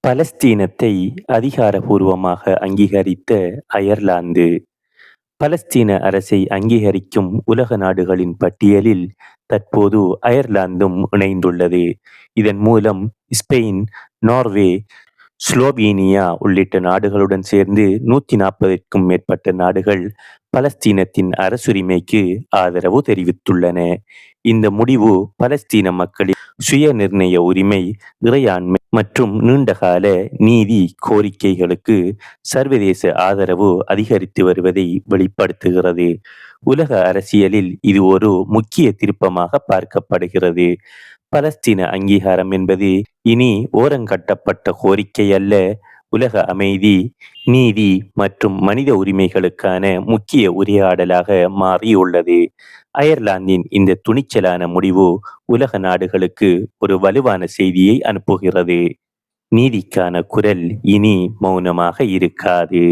பலஸ்தீனத்தை அதிகாரபூர்வமாக அங்கீகரித்த அயர்லாந்து. பலஸ்தீன அரசை அங்கீகரிக்கும் உலக நாடுகளின் பட்டியலில் தற்போது அயர்லாந்தும் இணைந்துள்ளது. இதன் மூலம் ஸ்பெயின், நார்வே, ஸ்லோவேனியா உள்ளிட்ட நாடுகளுடன் சேர்ந்து 140க்கும் மேற்பட்ட நாடுகள் பலஸ்தீனத்தின் அரசுரிமைக்கு ஆதரவு தெரிவித்துள்ளன. இந்த முடிவு பலஸ்தீன மக்களின் சுயநிர்ணய உரிமை, இறையாண்மை மற்றும் நீண்டகால நீதி கோரிக்கைகளுக்கு சர்வதேச ஆதரவு அதிகரித்து வருவதை வெளிப்படுத்துகிறது. உலக அரசியலில் இது ஒரு முக்கிய திருப்பமாக பார்க்கப்படுகிறது. பலஸ்தீன அங்கீகாரம் என்பது இனி ஓரங்கட்டப்பட்ட கோரிக்கை அல்ல, உலக அமைதி, நீதி மற்றும் மனித உரிமைகளுக்கான முக்கிய உரையாடலாக மாறியுள்ளது. அயர்லாந்தின் இந்த துணிச்சலான முடிவு உலக நாடுகளுக்கு ஒரு வலுவான செய்தியை அனுப்புகிறது. நீதிக்கான குரல் இனி மௌனமாக இருக்காது.